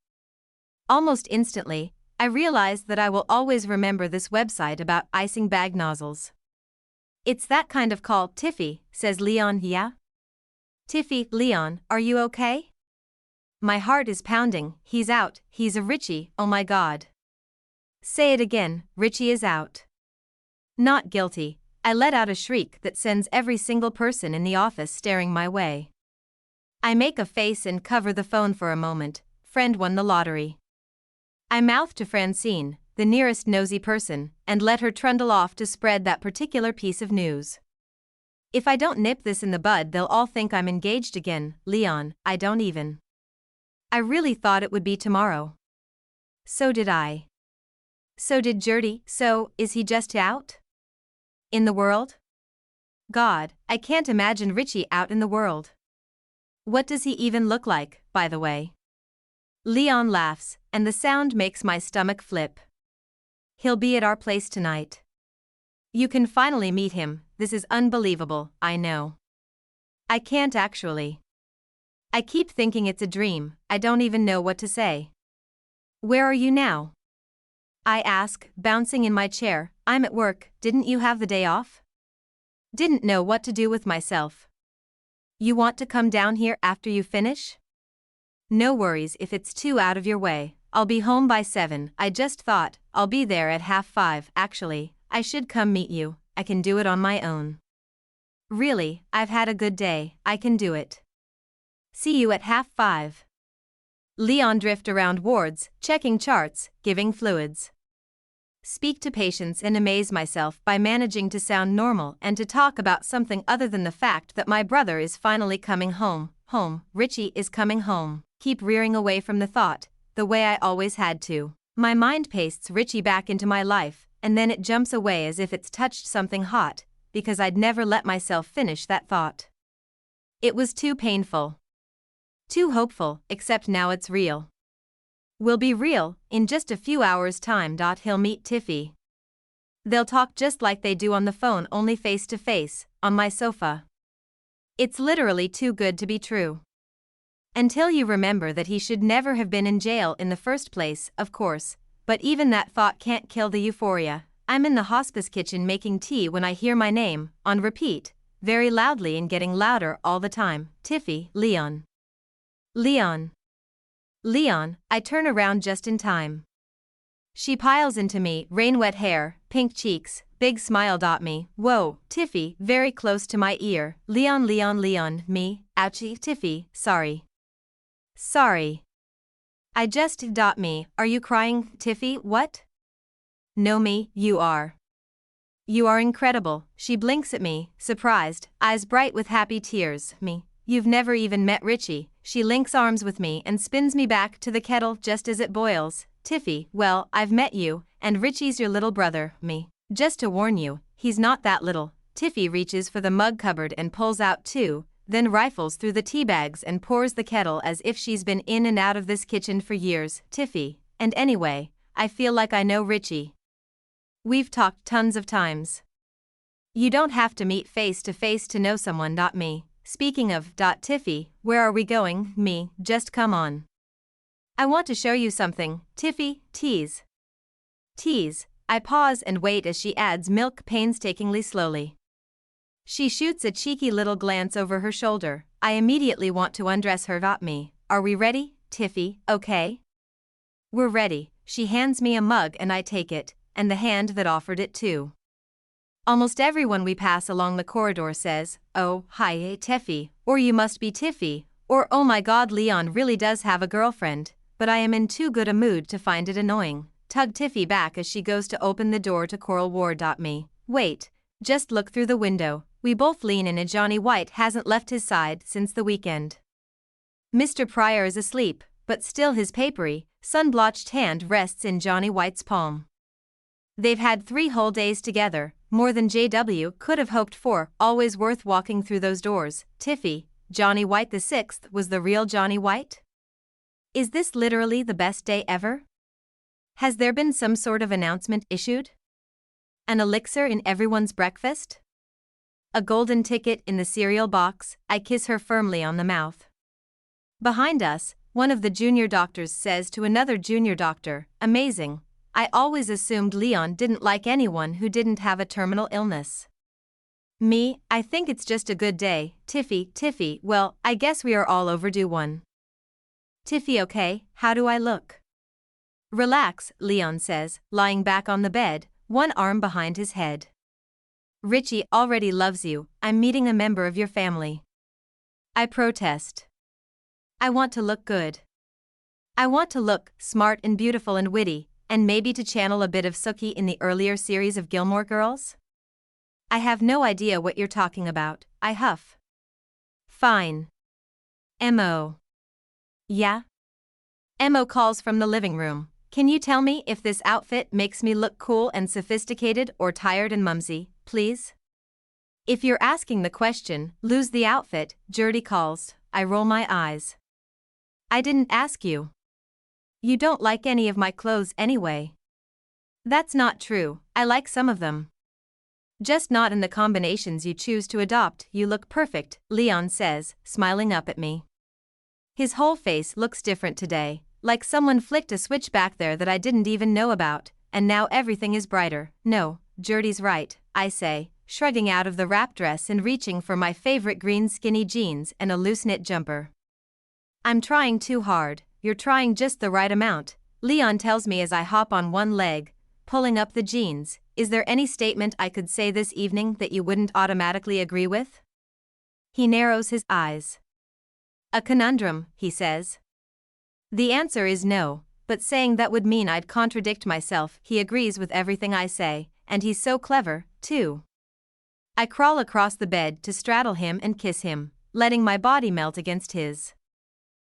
Almost instantly, I realized that I will always remember this website about icing bag nozzles. It's that kind of call. Tiffy, says Leon. Yeah? Tiffy, Leon, are you okay? My heart is pounding. He's out. He's a Richie. Oh my God. Say it again. Richie is out. Not guilty. I let out a shriek that sends every single person in the office staring my way. I make a face and cover the phone for a moment. Friend won the lottery. I mouth to Francine, the nearest nosy person, and let her trundle off to spread that particular piece of news. If I don't nip this in the bud, they'll all think I'm engaged again. Leon, I don't even. I really thought it would be tomorrow. So did I. So did Gertie. So, is he just out? In the world? God, I can't imagine Richie out in the world. What does he even look like, by the way? Leon laughs, and the sound makes my stomach flip. He'll be at our place tonight. You can finally meet him. This is unbelievable, I know. I can't actually. I keep thinking it's a dream. I don't even know what to say. Where are you now? I ask, bouncing in my chair. I'm at work. Didn't you have the day off? Didn't know what to do with myself. You want to come down here after you finish? No worries if it's too out of your way. I'll be home by 7. I just thought, I'll be there at 5:30. Actually, I should come meet you. I can do it on my own. Really, I've had a good day. I can do it. See you at 5:30. Leon drift around wards, checking charts, giving fluids. Speak to patients and amaze myself by managing to sound normal and to talk about something other than the fact that my brother is finally coming home. Home, Richie is coming home. Keep rearing away from the thought, the way I always had to. My mind pastes Richie back into my life, and then it jumps away as if it's touched something hot, because I'd never let myself finish that thought. It was too painful. Too hopeful, except now it's real. Will be real, in just a few hours' time. He'll meet Tiffy. They'll talk just like they do on the phone, only face to face, on my sofa. It's literally too good to be true. Until you remember that he should never have been in jail in the first place, of course, but even that thought can't kill the euphoria. I'm in the hospice kitchen making tea when I hear my name, on repeat, very loudly and getting louder all the time. Tiffy, Leon. Leon. Leon, I turn around just in time. She piles into me, rain-wet hair, pink cheeks, big smile. Me, whoa, Tiffy, very close to my ear. Leon, Leon, Leon, me, ouchie, Tiffy, sorry. Sorry. I just, me, are you crying, Tiffy, what? No me, you are. You are incredible. She blinks at me, surprised, eyes bright with happy tears. Me, you've never even met Richie. She links arms with me and spins me back to the kettle just as it boils. Tiffy, well, I've met you, and Richie's your little brother. Me, just to warn you, he's not that little. Tiffy reaches for the mug cupboard and pulls out 2, then rifles through the tea bags and pours the kettle as if she's been in and out of this kitchen for years. Tiffy, and anyway, I feel like I know Richie. We've talked tons of times. You don't have to meet face to face to know someone. Me. Speaking of, Tiffy, where are we going? Me, just come on. I want to show you something. Tiffy, tease. Tease. I pause and wait as she adds milk painstakingly slowly. She shoots a cheeky little glance over her shoulder. I immediately want to undress her. Me. Are we ready, Tiffy? Okay? We're ready. She hands me a mug and I take it, and the hand that offered it too. Almost everyone we pass along the corridor says, oh, hi, Tiffy, or you must be Tiffy, or oh my God, Leon really does have a girlfriend, but I am in too good a mood to find it annoying. Tug Tiffy back as she goes to open the door to Coral Ward. Me. Wait, just look through the window. We both lean in and Johnny White hasn't left his side since the weekend. Mr. Pryor is asleep, but still his papery, sun-blotched hand rests in Johnny White's palm. They've had 3 whole days together, more than JW could have hoped for, always worth walking through those doors. Tiffy, Johnny White the 6th was the real Johnny White? Is this literally the best day ever? Has there been some sort of announcement issued? An elixir in everyone's breakfast? A golden ticket in the cereal box? I kiss her firmly on the mouth. Behind us, one of the junior doctors says to another junior doctor, amazing, I always assumed Leon didn't like anyone who didn't have a terminal illness. Me, I think it's just a good day. Tiffy, well, I guess we are all overdue one. Tiffy, okay, how do I look? Relax, Leon says, lying back on the bed, one arm behind his head. Richie already loves you. I'm meeting a member of your family. I protest. I want to look good. I want to look smart and beautiful and witty, and maybe to channel a bit of Sookie in the earlier series of Gilmore Girls? I have no idea what you're talking about, I huff. Fine. M.O. Yeah? M.O. calls from the living room. Can you tell me if this outfit makes me look cool and sophisticated or tired and mumsy, please? If you're asking the question, lose the outfit, Gertie calls. I roll my eyes. I didn't ask you. You don't like any of my clothes anyway. That's not true, I like some of them. Just not in the combinations you choose to adopt. You look perfect, Leon says, smiling up at me. His whole face looks different today, like someone flicked a switch back there that I didn't even know about, and now everything is brighter. No, Gertie's right, I say, shrugging out of the wrap dress and reaching for my favorite green skinny jeans and a loose knit jumper. I'm trying too hard, you're trying just the right amount, Leon tells me as I hop on one leg, pulling up the jeans. Is there any statement I could say this evening that you wouldn't automatically agree with? He narrows his eyes. A conundrum, he says. The answer is no, but saying that would mean I'd contradict myself. He agrees with everything I say, and he's so clever, too. I crawl across the bed to straddle him and kiss him, letting my body melt against his.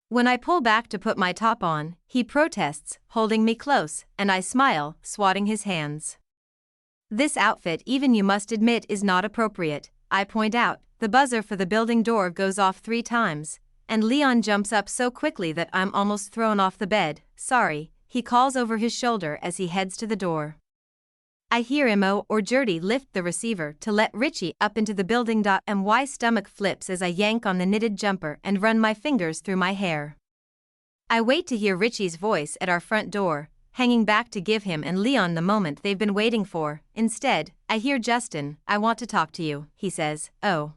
When I pull back to put my top on, he protests, holding me close, and I smile, swatting his hands. This outfit, even you must admit, is not appropriate, I point out. The buzzer for the building door goes off 3 times, and Leon jumps up so quickly that I'm almost thrown off the bed. Sorry, he calls over his shoulder as he heads to the door. I hear M.O. or Gertie lift the receiver to let Richie up into the building. And my stomach flips as I yank on the knitted jumper and run my fingers through my hair. I wait to hear Richie's voice at our front door, hanging back to give him and Leon the moment they've been waiting for. Instead, I hear Justin. I want to talk to you, he says. Oh.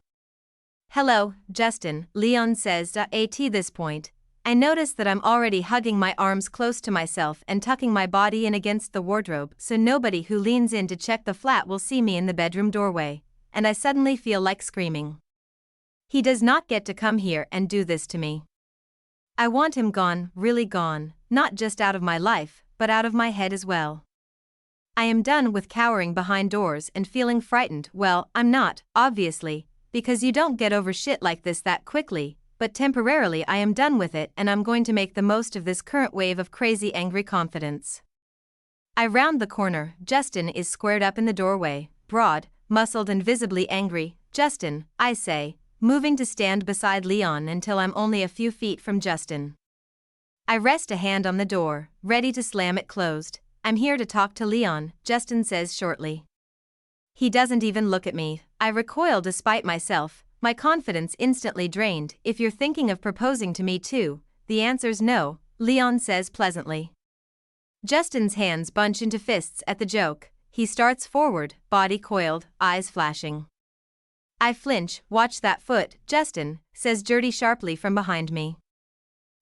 Hello, Justin, Leon says. At this point, I notice that I'm already hugging my arms close to myself and tucking my body in against the wardrobe so nobody who leans in to check the flat will see me in the bedroom doorway, and I suddenly feel like screaming. He does not get to come here and do this to me. I want him gone, really gone, not just out of my life, but out of my head as well. I am done with cowering behind doors and feeling frightened. Well, I'm not, obviously, because you don't get over shit like this that quickly, but temporarily I am done with it and I'm going to make the most of this current wave of crazy angry confidence. I round the corner. Justin is squared up in the doorway, broad, muscled and visibly angry. Justin, I say, moving to stand beside Leon until I'm only a few feet from Justin. I rest a hand on the door, ready to slam it closed. I'm here to talk to Leon, Justin says shortly. He doesn't even look at me. I recoil despite myself, my confidence instantly drained. If you're thinking of proposing to me too, the answer's no, Leon says pleasantly. Justin's hands bunch into fists at the joke. He starts forward, body coiled, eyes flashing. I flinch. Watch that foot, Justin, says Gertie sharply from behind me.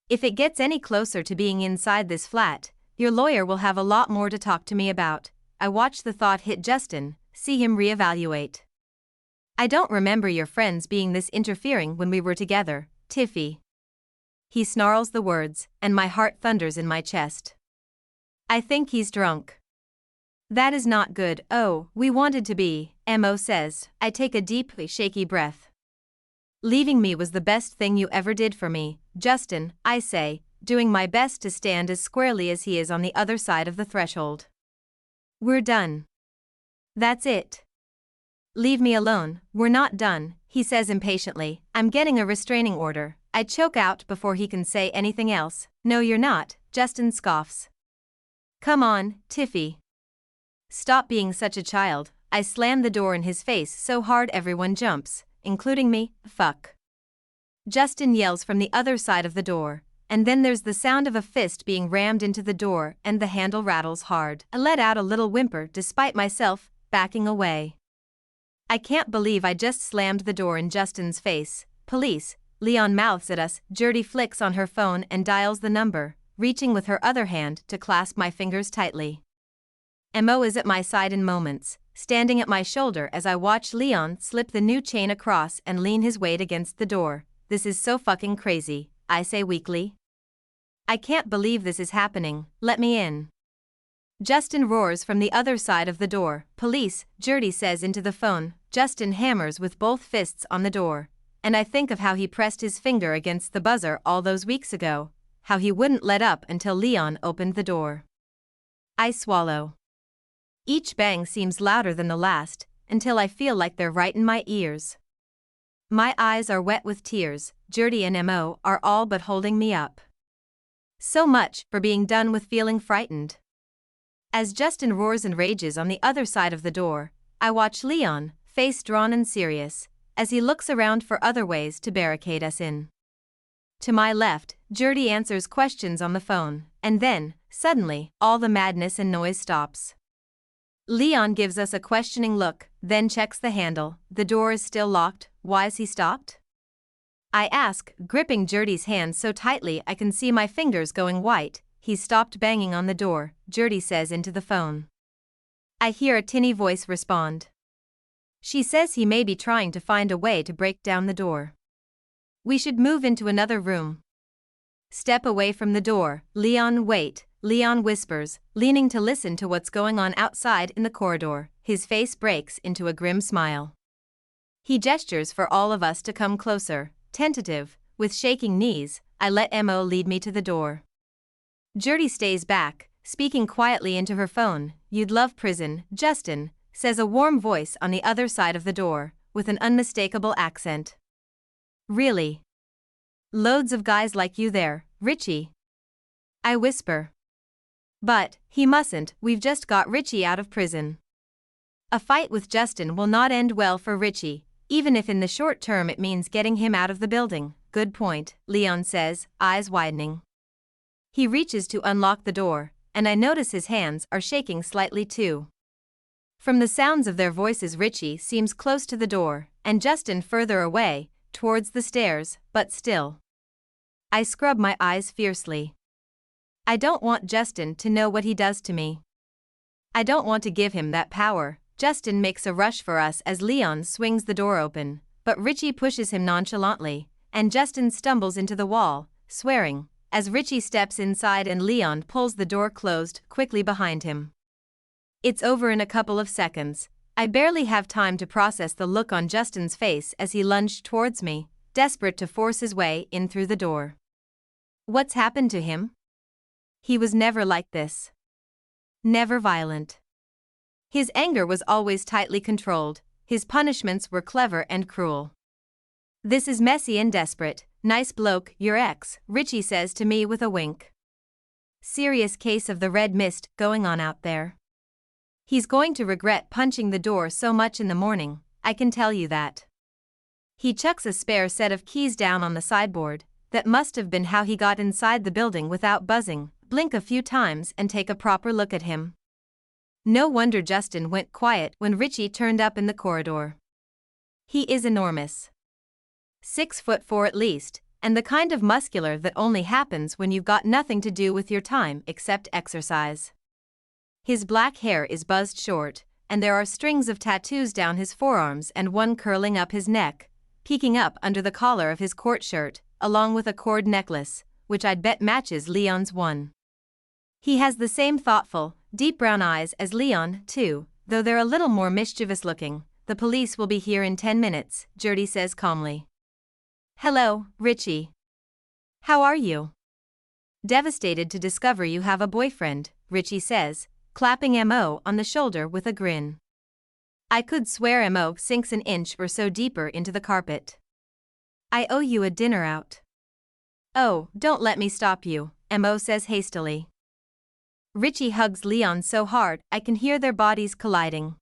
If it gets any closer to being inside this flat, your lawyer will have a lot more to talk to me about. I watch the thought hit Justin, see him reevaluate. I don't remember your friends being this interfering when we were together, Tiffy. He snarls the words, and my heart thunders in my chest. I think he's drunk. That is not good. Oh, we wanted to be, M.O. says. I take a deep, shaky breath. Leaving me was the best thing you ever did for me, Justin, I say, doing my best to stand as squarely as he is on the other side of the threshold. We're done. That's it. Leave me alone. We're not done, he says impatiently. I'm getting a restraining order. I choke out before he can say anything else. No, you're not, Justin scoffs. Come on, Tiffy. Stop being such a child. I slam the door in his face so hard everyone jumps, including me. Fuck. Justin yells from the other side of the door. and then there's the sound of a fist being rammed into the door and the handle rattles hard. I let out a little whimper despite myself, backing away. I can't believe I just slammed the door in Justin's face. Police, Leon mouths at us. Gertie flicks on her phone and dials the number, reaching with her other hand to clasp my fingers tightly. Mo is at my side in moments, standing at my shoulder as I watch Leon slip the new chain across and lean his weight against the door. This is so fucking crazy, I say weakly. I can't believe this is happening, let me in. Justin roars from the other side of the door. Police, Gertie says into the phone. Justin hammers with both fists on the door, and I think of how he pressed his finger against the buzzer all those weeks ago, how he wouldn't let up until Leon opened the door. I swallow. Each bang seems louder than the last, until I feel like they're right in my ears. My eyes are wet with tears. Gertie and Mo are all but holding me up. So much for being done with feeling frightened. As Justin roars and rages on the other side of the door, I watch Leon, face drawn and serious, as he looks around for other ways to barricade us in. To my left, Gertie answers questions on the phone, and then, suddenly, all the madness and noise stops. Leon gives us a questioning look, then checks the handle. The door is still locked. Why's he stopped? I ask, gripping Gertie's hand so tightly I can see my fingers going white. He's stopped banging on the door, Gertie says into the phone. I hear a tinny voice respond. She says he may be trying to find a way to break down the door. We should move into another room. Step away from the door. Leon, wait, Leon whispers, leaning to listen to what's going on outside in the corridor. His face breaks into a grim smile. He gestures for all of us to come closer. Tentative, with shaking knees, I let Mo lead me to the door. Gertie stays back, speaking quietly into her phone. You'd love prison, Justin, says a warm voice on the other side of the door, with an unmistakable accent. Really? Loads of guys like you there, Richie? I whisper. But, he mustn't, we've just got Richie out of prison. A fight with Justin will not end well for Richie, even if in the short term it means getting him out of the building. Good point, Leon says, eyes widening. He reaches to unlock the door, and I notice his hands are shaking slightly too. From the sounds of their voices, Richie seems close to the door, and Justin further away, towards the stairs, but still. I scrub my eyes fiercely. I don't want Justin to know what he does to me. I don't want to give him that power. Justin makes a rush for us as Leon swings the door open, but Richie pushes him nonchalantly, and Justin stumbles into the wall, swearing, as Richie steps inside and Leon pulls the door closed quickly behind him. It's over in a couple of seconds. I barely have time to process the look on Justin's face as he lunged towards me, desperate to force his way in through the door. What's happened to him? He was never like this. Never violent. His anger was always tightly controlled. His punishments were clever and cruel. This is messy and desperate. Nice bloke, your ex, Richie says to me with a wink. Serious case of the red mist going on out there. He's going to regret punching the door so much in the morning, I can tell you that. He chucks a spare set of keys down on the sideboard. That must have been how he got inside the building without buzzing. Blink a few times and take a proper look at him. No wonder Justin went quiet when Richie turned up in the corridor. He is enormous. 6'4" at least, and the kind of muscular that only happens when you've got nothing to do with your time except exercise. His black hair is buzzed short, and there are strings of tattoos down his forearms and one curling up his neck, peeking up under the collar of his court shirt, along with a cord necklace, which I'd bet matches Leon's one. He has the same thoughtful, deep brown eyes as Leon, too, though they're a little more mischievous looking. The police will be here in 10 minutes, Gertie says calmly. Hello, Richie. How are you? Devastated to discover you have a boyfriend, Richie says, clapping Mo on the shoulder with a grin. I could swear Mo sinks an inch or so deeper into the carpet. I owe you a dinner out. Oh, don't let me stop you, Mo says hastily. Richie hugs Leon so hard I can hear their bodies colliding.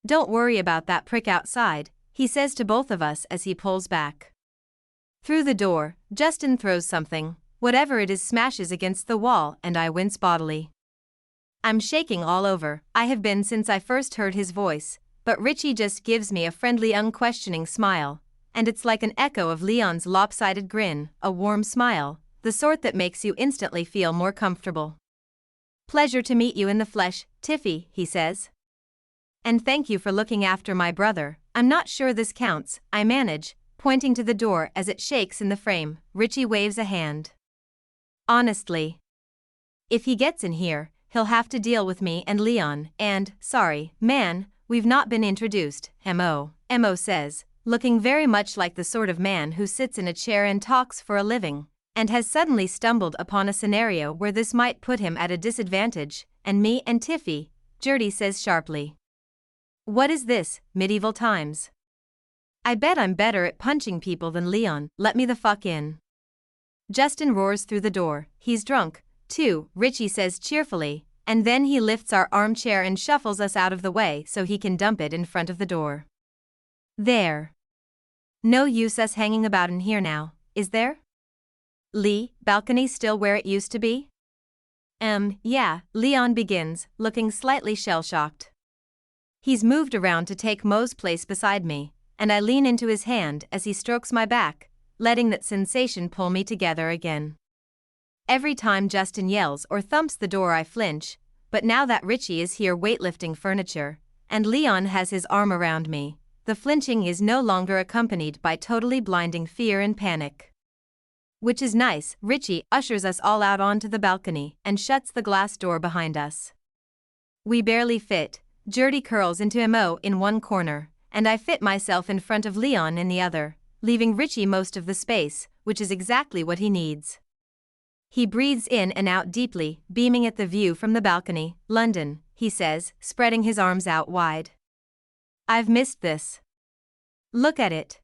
Don't worry about that prick outside, he says to both of us as he pulls back. Through the door, Justin throws something, Whatever it is smashes against the wall and I wince bodily. I'm shaking all over. I have been since I first heard his voice, but Richie just gives me a friendly unquestioning smile, and it's like an echo of Leon's lopsided grin, a warm smile, the sort that makes you instantly feel more comfortable. "Pleasure to meet you in the flesh, Tiffy," he says. "And thank you for looking after my brother. I'm not sure this counts," I manage, pointing to the door as it shakes in the frame. Richie waves a hand. "Honestly, if he gets in here, he'll have to deal with me and Leon, and, sorry, man, we've not been introduced." Mo says, looking very much like the sort of man who sits in a chair and talks for a living, and has suddenly stumbled upon a scenario where this might put him at a disadvantage. "And me and Tiffy," Gertie says sharply. "What is this, medieval times? I bet I'm better at punching people than Leon. Let me the fuck in." Justin roars through the door. "He's drunk, too," Richie says cheerfully, and then he lifts our armchair and shuffles us out of the way so he can dump it in front of the door. "There. No use us hanging about in here now, is there? Lee, balcony still where it used to be?" Yeah," Leon begins, looking slightly shell-shocked. He's moved around to take Mo's place beside me, and I lean into his hand as he strokes my back, letting that sensation pull me together again. Every time Justin yells or thumps the door I flinch, but now that Richie is here weightlifting furniture, and Leon has his arm around me, the flinching is no longer accompanied by totally blinding fear and panic. Which is nice. Richie ushers us all out onto the balcony and shuts the glass door behind us. We barely fit. Gertie curls into Mo in one corner, and I fit myself in front of Leon in the other, leaving Richie most of the space, which is exactly what he needs. He breathes in and out deeply, beaming at the view from the balcony. "London," he says, spreading his arms out wide. "I've missed this. Look at it."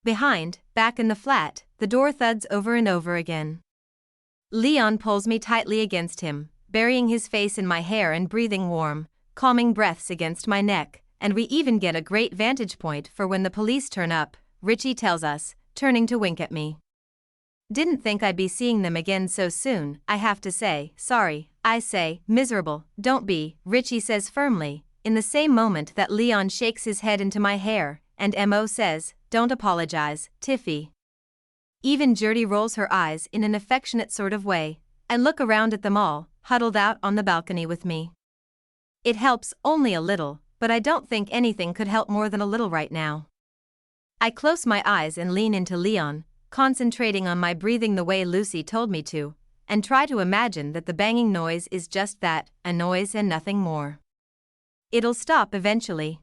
Back in the flat, the door thuds over and over again. Leon pulls me tightly against him, burying his face in my hair and breathing warm, calming breaths against my neck, and we even get a great vantage point for when the police turn up, Richie tells us, turning to wink at me. "Didn't think I'd be seeing them again so soon, I have to say." "Sorry," I say, "miserable." "Don't be," Richie says firmly, in the same moment that Leon shakes his head into my hair, and Mo says, "Don't apologize, Tiffy." Even Gertie rolls her eyes in an affectionate sort of way. I look around at them all, huddled out on the balcony with me. It helps only a little, but I don't think anything could help more than a little right now. I close my eyes and lean into Leon, concentrating on my breathing the way Lucy told me to, and try to imagine that the banging noise is just that, a noise and nothing more. It'll stop eventually.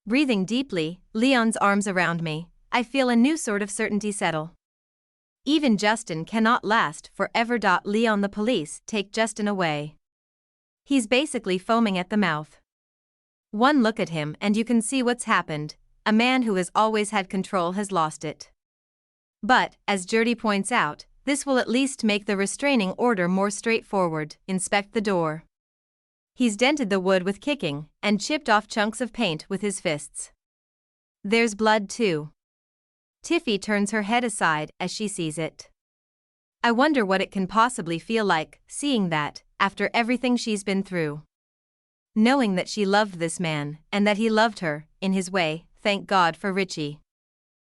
Breathing deeply, Leon's arms around me, I feel a new sort of certainty settle. Even Justin cannot last forever. Leon, the police take Justin away. He's basically foaming at the mouth. One look at him and you can see what's happened. A man who has always had control has lost it. But, as Gertie points out, this will at least make the restraining order more straightforward. Inspect the door. He's dented the wood with kicking, and chipped off chunks of paint with his fists. There's blood too. Tiffy turns her head aside as she sees it. I wonder what it can possibly feel like, seeing that, after everything she's been through. Knowing that she loved this man, and that he loved her, in his way. Thank God for Richie.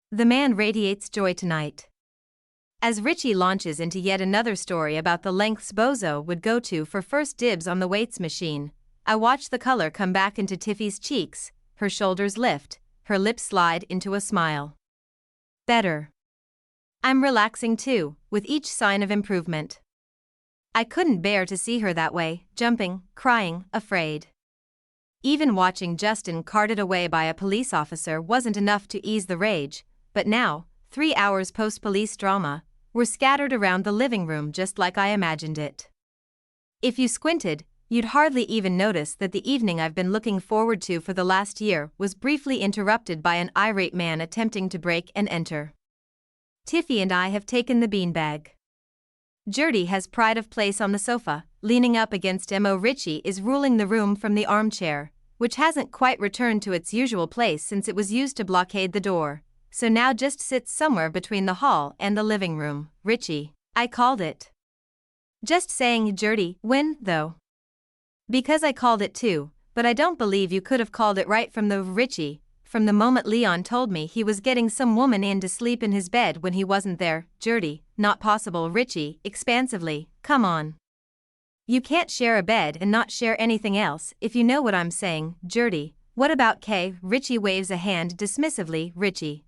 The man radiates joy tonight. As Richie launches into yet another story about the lengths Bozo would go to for first dibs on the weights machine, I watch the color come back into Tiffy's cheeks, her shoulders lift, her lips slide into a smile. Better. I'm relaxing too, with each sign of improvement. I couldn't bear to see her that way, jumping, crying, afraid. Even watching Justin carted away by a police officer wasn't enough to ease the rage, but now, 3 hours post-police drama, we're scattered around the living room just like I imagined it. If you squinted, you'd hardly even notice that the evening I've been looking forward to for the last year was briefly interrupted by an irate man attempting to break and enter. Tiffy and I have taken the beanbag. Gertie has pride of place on the sofa, leaning up against Mo. Richie is ruling the room from the armchair, which hasn't quite returned to its usual place since it was used to blockade the door, so now just sits somewhere between the hall and the living room. "Richie," I called it. Just saying, Gertie, when, though? Because I called it too, but I don't believe you could have called it right from the Richie, from the moment Leon told me he was getting some woman in to sleep in his bed when he wasn't there, Gertie, not possible, Richie, expansively, come on. You can't share a bed and not share anything else, if you know what I'm saying, Gertie. What about Kay? Richie waves a hand dismissively, Richie,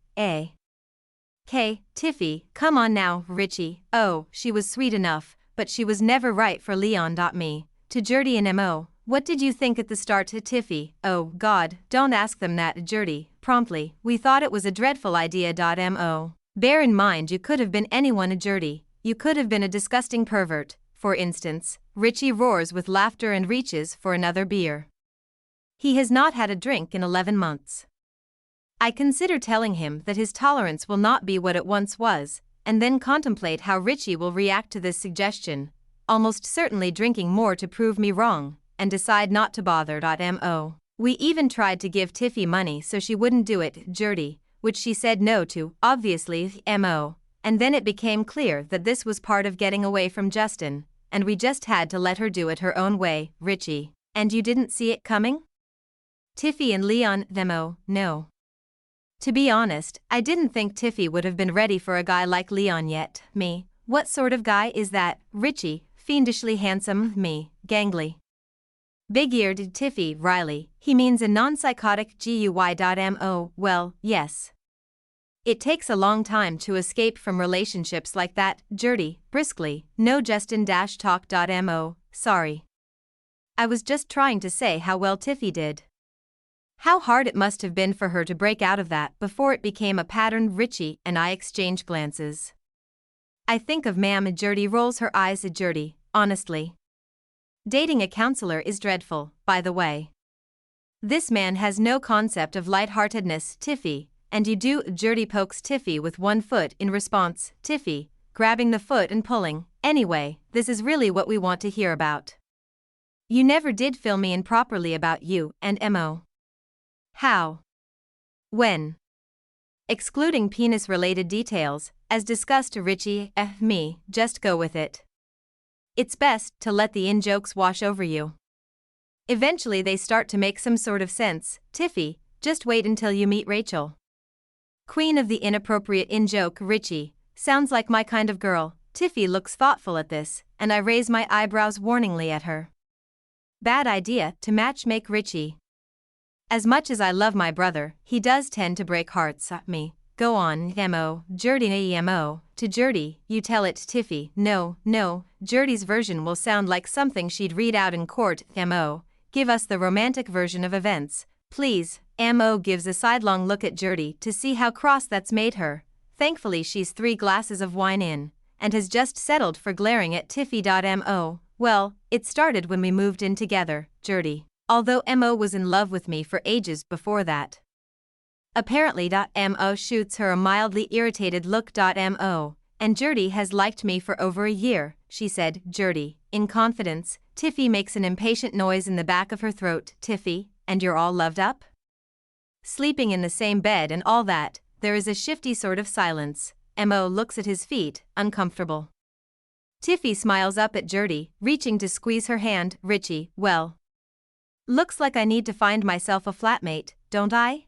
Kay, Tiffy, come on now, Richie. Oh, she was sweet enough, but she was never right for Leon. Me. To Gertie and Mo, what did you think at the start? To Tiffy, oh God, don't ask them that, Gertie, promptly, we thought it was a dreadful idea. Mo. Bear in mind you could have been anyone, Gertie, you could have been a disgusting pervert, for instance. Richie roars with laughter and reaches for another beer. He has not had a drink in 11 months. I consider telling him that his tolerance will not be what it once was, and then contemplate how Richie will react to this suggestion, almost certainly drinking more to prove me wrong, and decide not to bother. Mo. We even tried to give Tiffy money so she wouldn't do it, Gertie, which she said no to, obviously, Mo, and then it became clear that this was part of getting away from Justin, and we just had to let her do it her own way, Richie. And you didn't see it coming? Tiffy and Leon, Mo, no. To be honest, I didn't think Tiffy would have been ready for a guy like Leon yet. Me, what sort of guy is that? Richie, fiendishly handsome, me, gangly. Big-eared, Tiffy, Riley, he means a non-psychotic GUI. Well, yes. It takes a long time to escape from relationships like that, Gertie, briskly, no Justin-talk. Mo, sorry. I was just trying to say how well Tiffy did. How hard it must have been for her to break out of that before it became a pattern. Richie and I exchange glances. I think of ma'am. Gertie rolls her eyes. Gertie, honestly. Dating a counselor is dreadful, by the way. This man has no concept of lightheartedness, Tiffy, and you do. Gertie pokes Tiffy with one foot in response, Tiffy, grabbing the foot and pulling. Anyway, this is really what we want to hear about. You never did fill me in properly about you and Mo. How? When? Excluding penis-related details, as discussed. Richie, me, just go with it. It's best to let the in-jokes wash over you. Eventually they start to make some sort of sense. Tiffy, just wait until you meet Rachel. Queen of the inappropriate in-joke. Richie, sounds like my kind of girl. Tiffy looks thoughtful at this, and I raise my eyebrows warningly at her. Bad idea to match-make Richie. As much as I love my brother, he does tend to break hearts. Me. Go on, Mo. Gertie, Mo. To Gertie, you tell it. Tiffy, no. Gertie's version will sound like something she'd read out in court. Mo. Give us the romantic version of events, please. Mo gives a sidelong look at Gertie to see how cross that's made her. Thankfully she's 3 glasses of wine in, and has just settled for glaring at Tiffy. Mo. Well, it started when we moved in together, Gertie. Although Mo was in love with me for ages before that. Apparently. Mo shoots her a mildly irritated look. Mo, and Gertie has liked me for over a year, she said. Gertie, in confidence. Tiffy makes an impatient noise in the back of her throat. Tiffy, and you're all loved up? Sleeping in the same bed and all that. There is a shifty sort of silence. Mo looks at his feet, uncomfortable. Tiffy smiles up at Gertie, reaching to squeeze her hand. Richie, well. Looks like I need to find myself a flatmate, don't I?